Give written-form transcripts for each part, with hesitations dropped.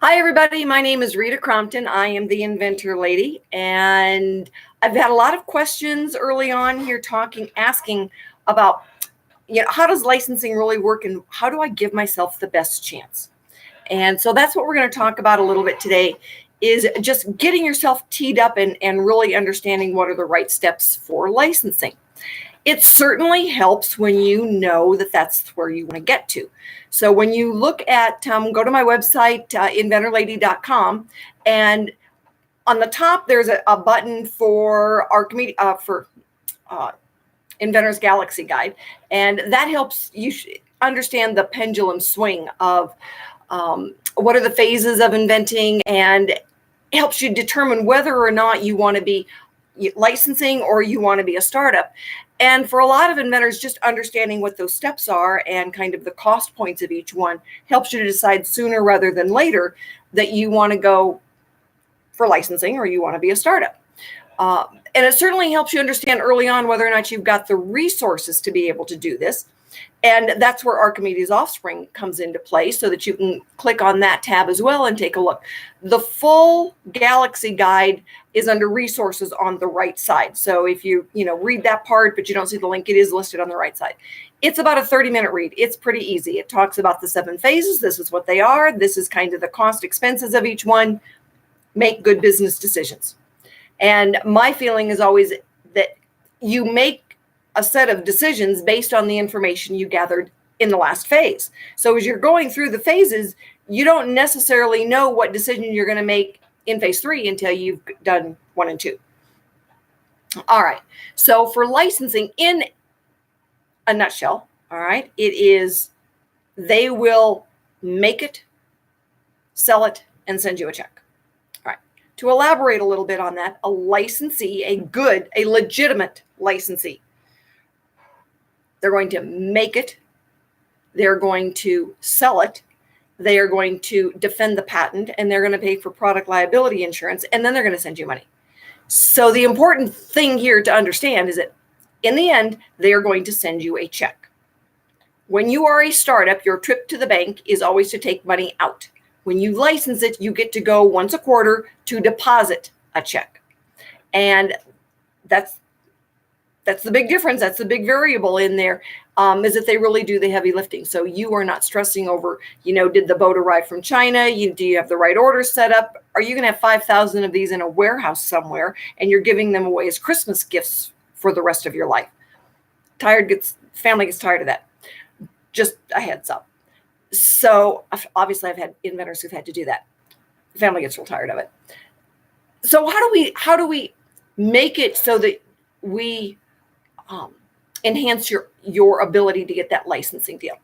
Hi, everybody. My name is Rita Crompton. I am the Inventor lady, and I've had a lot of questions early on here asking about, how does licensing really work and how do I give myself the best chance? And so that's what we're going to talk about a little bit today is just getting yourself teed up and really understanding what are the right steps for licensing. It certainly helps when you know that that's where you want to get to. So when you look at, go to my website, inventorlady.com, and on the top, there's a button for Archimedes, for Inventor's Galaxy Guide. And that helps you understand the pendulum swing of what are the phases of inventing, and helps you determine whether or not you want to be licensing or you want to be a startup. And for a lot of inventors, just understanding what those steps are and kind of the cost points of each one helps you to decide sooner rather than later that you want to go for licensing or you want to be a startup. And it certainly helps you understand early on whether or not you've got the resources to be able to do this. And that's where Archimedes Offspring comes into play, so that you can click on that tab as well and take a look. The full Galaxy Guide is under resources on the right side. So if you read that part, but you don't see the link, it is listed on the right side. It's about a 30-minute read. It's pretty easy. It talks about the 7 phases. This is what they are. This is kind of the cost expenses of each one. Make good business decisions. And my feeling is always that you make a set of decisions based on the information you gathered in the last phase. So as you're going through the phases, you don't necessarily know what decision you're going to make in phase 3 until you've done 1 and 2. All right. So for licensing, in a nutshell, all right, it is they will make it, sell it, and send you a check. All right. To elaborate a little bit on that, a licensee, a legitimate licensee, they're going to make it, they're going to sell it, they are going to defend the patent, and they're going to pay for product liability insurance, and then they're going to send you money. So the important thing here to understand is that in the end, they are going to send you a check. When you are a startup, your trip to the bank is always to take money out. When you license it, you get to go once a quarter to deposit a check. And that's the big difference. That's the big variable in there, is that they really do the heavy lifting. So you are not stressing over, did the boat arrive from China? Do you have the right orders set up? Are you going to have 5,000 of these in a warehouse somewhere and you're giving them away as Christmas gifts for the rest of your life? Family gets tired of that. Just a heads up. So obviously I've had inventors who've had to do that. The family gets real tired of it. So how do we make it so that we enhance your ability to get that licensing deal?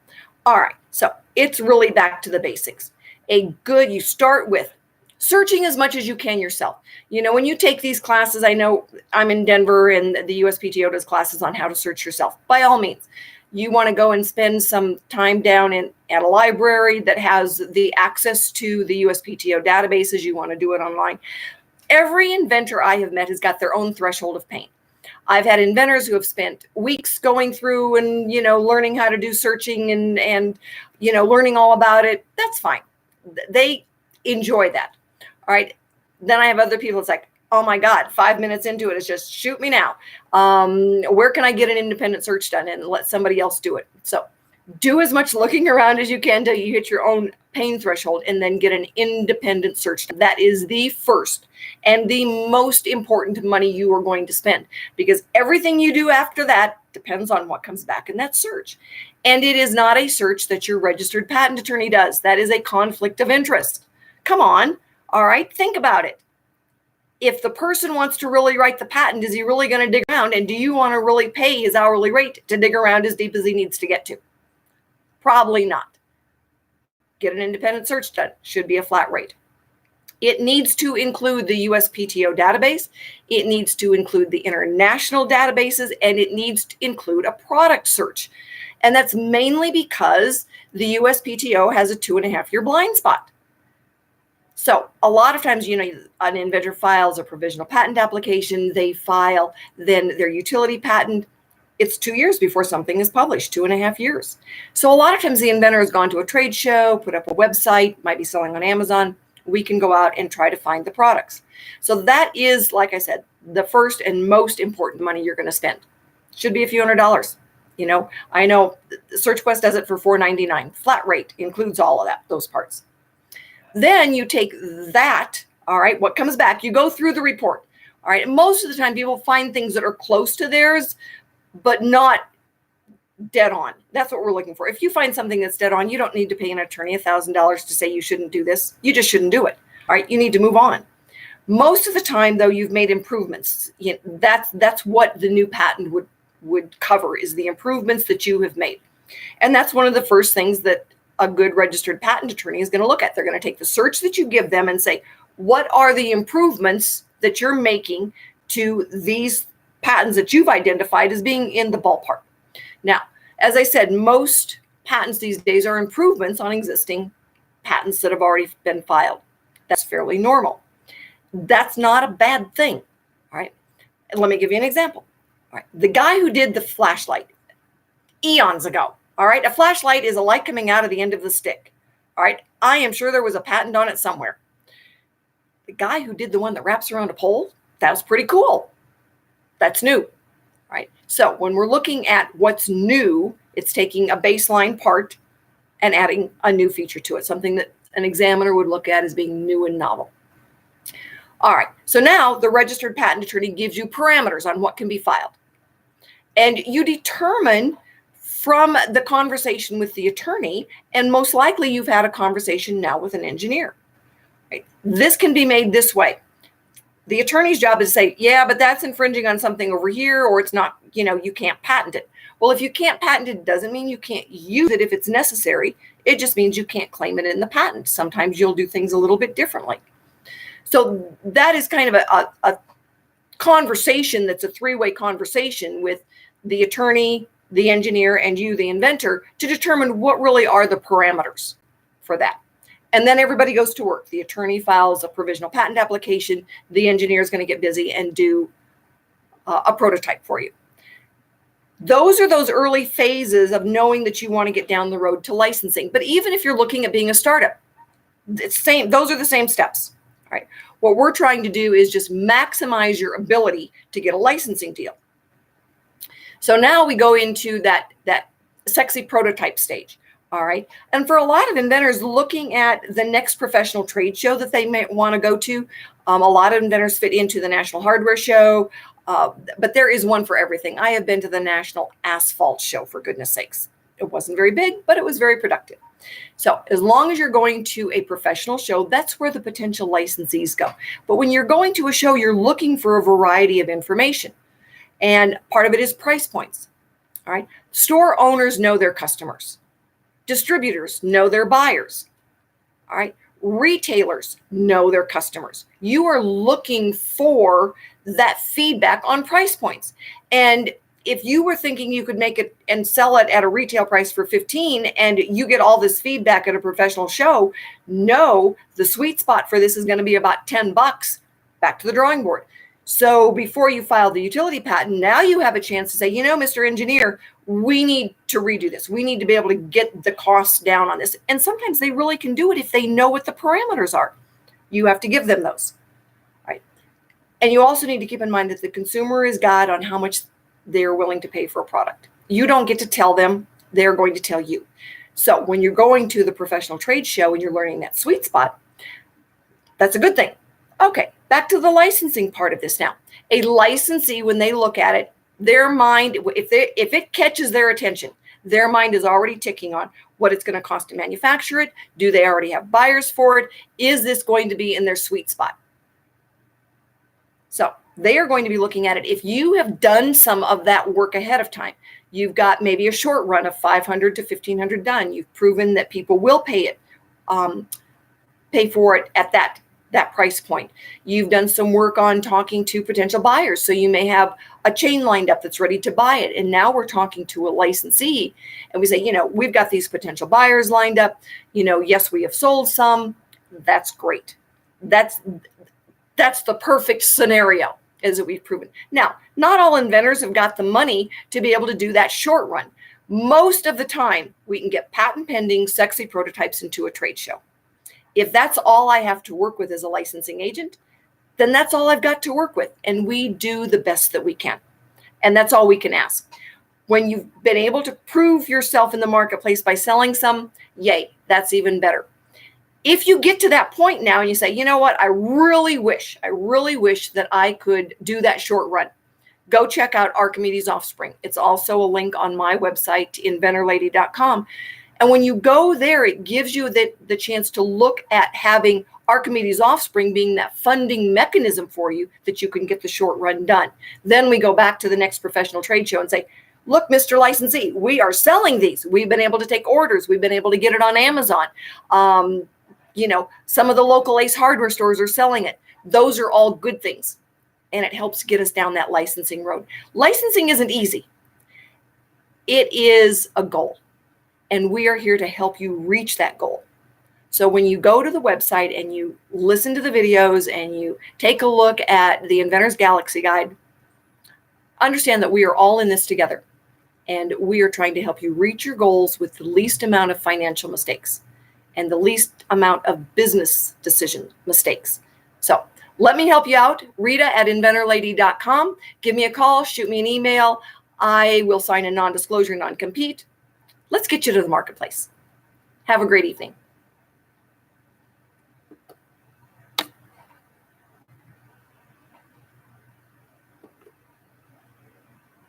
All right, so it's really back to the basics. You start with searching as much as you can yourself. When you take these classes, I know I'm in Denver and the USPTO does classes on how to search yourself. By all means, you want to go and spend some time down at a library that has the access to the USPTO databases. You want to do it online. Every inventor I have met has got their own threshold of pain. I've had inventors who have spent weeks going through and, learning how to do searching and learning all about it. That's fine. They enjoy that. All right. Then I have other people. It's like, oh my God, 5 minutes into it, it's just shoot me now. Where can I get an independent search done and let somebody else do it? So do as much looking around as you can till you hit your own pain threshold, and then get an independent search. That is the first and the most important money you are going to spend, because everything you do after that depends on what comes back in that search. And it is not a search that your registered patent attorney does. That is a conflict of interest. Come on. All right. Think about it. If the person wants to really write the patent, is he really going to dig around? And do you want to really pay his hourly rate to dig around as deep as he needs to get to? Probably not. Get an independent search done. Should be a flat rate. It needs to include the USPTO database. It needs to include the international databases, and it needs to include a product search. And that's mainly because the USPTO has a 2.5-year blind spot. So a lot of times, an inventor files a provisional patent application, they file then their utility patent. It's 2 years before something is published, 2.5 years. So a lot of times the inventor has gone to a trade show, put up a website, might be selling on Amazon, we can go out and try to find the products. So that is, like I said, the first and most important money you're going to spend. Should be a few $100s. I know SearchQuest does it for $4.99. Flat rate includes all of those parts. Then you take that, all right, what comes back, you go through the report. All right, and most of the time people find things that are close to theirs, but not dead on. That's what we're looking for. If you find something that's dead on, you don't need to pay an attorney $1,000 to say you shouldn't do this. You just shouldn't do it. All right, you need to move on. Most of the time, though, you've made improvements. That's what the new patent would cover, is the improvements that you have made. And that's one of the first things that a good registered patent attorney is going to look at. They're going to take the search that you give them and say, what are the improvements that you're making to these patents that you've identified as being in the ballpark? Now, as I said, most patents these days are improvements on existing patents that have already been filed. That's fairly normal. That's not a bad thing. All right. And let me give you an example. All right. The guy who did the flashlight eons ago. All right. A flashlight is a light coming out of the end of the stick. All right. I am sure there was a patent on it somewhere. The guy who did the one that wraps around a pole, that was pretty cool. That's new. All right. So when we're looking at what's new, it's taking a baseline part and adding a new feature to it, something that an examiner would look at as being new and novel. All right. So now the registered patent attorney gives you parameters on what can be filed. And you determine from the conversation with the attorney, and most likely you've had a conversation now with an engineer. Right? This can be made this way. The attorney's job is to say, yeah, but that's infringing on something over here, or it's not, you can't patent it. Well, if you can't patent it, doesn't mean you can't use it if it's necessary. It just means you can't claim it in the patent. Sometimes you'll do things a little bit differently. So that is kind of a conversation that's a three-way conversation with the attorney, the engineer, and you, the inventor, to determine what really are the parameters for that. And then everybody goes to work. The attorney files a provisional patent application. The engineer is going to get busy and do a prototype for you. Those are those early phases of knowing that you want to get down the road to licensing. But even if you're looking at being a startup, those are the same steps. All right. What we're trying to do is just maximize your ability to get a licensing deal. So now we go into that sexy prototype stage. All right. And for a lot of inventors looking at the next professional trade show that they may want to go to, a lot of inventors fit into the National Hardware Show, but there is one for everything. I have been to the National Asphalt Show, for goodness sakes. It wasn't very big, but it was very productive. So as long as you're going to a professional show, that's where the potential licensees go. But when you're going to a show, you're looking for a variety of information. And part of it is price points. All right. Store owners know their customers. Distributors know their buyers. All right. Retailers know their customers. You are looking for that feedback on price points. And if you were thinking you could make it and sell it at a retail price for 15 and you get all this feedback at a professional show, no, the sweet spot for this is going to be about $10. Back to the drawing board. So before you file the utility patent, now you have a chance to say, Mr. Engineer, we need to redo this. We need to be able to get the costs down on this. And sometimes they really can do it if they know what the parameters are. You have to give them those. All right. And you also need to keep in mind that the consumer is God on how much they're willing to pay for a product. You don't get to tell them, they're going to tell you. So when you're going to the professional trade show and you're learning that sweet spot, that's a good thing. Okay, back to the licensing part of this now. A licensee, when they look at it, their mind, if it catches their attention, their mind is already ticking on what it's going to cost to manufacture it. Do they already have buyers for it? Is this going to be in their sweet spot? So they are going to be looking at it. If you have done some of that work ahead of time, you've got maybe a short run of 500 to 1,500 done. You've proven that people will pay for it at that price point. You've done some work on talking to potential buyers. So you may have a chain lined up that's ready to buy it. And now we're talking to a licensee and we say, we've got these potential buyers lined up. Yes, we have sold some. That's great. That's the perfect scenario, as that we've proven. Now, not all inventors have got the money to be able to do that short run. Most of the time, we can get patent pending sexy prototypes into a trade show. If that's all I have to work with as a licensing agent, then that's all I've got to work with. And we do the best that we can. And that's all we can ask. When you've been able to prove yourself in the marketplace by selling some, yay, that's even better. If you get to that point now and you say, you know what, I really wish that I could do that short run, go check out Archimedes Offspring. It's also a link on my website, inventorlady.com. And when you go there, it gives you the chance to look at having Archimedes Offspring being that funding mechanism for you that you can get the short run done. Then we go back to the next professional trade show and say, look, Mr. Licensee, we are selling these. We've been able to take orders. We've been able to get it on Amazon. Some of the local Ace Hardware stores are selling it. Those are all good things. And it helps get us down that licensing road. Licensing isn't easy. It is a goal. And we are here to help you reach that goal. So when you go to the website and you listen to the videos and you take a look at the Inventor's Galaxy Guide, understand that we are all in this together. And we are trying to help you reach your goals with the least amount of financial mistakes and the least amount of business decision mistakes. So let me help you out. Rita at inventorlady.com. Give me a call, shoot me an email. I will sign a non-disclosure, non-compete. Let's get you to the marketplace. Have a great evening.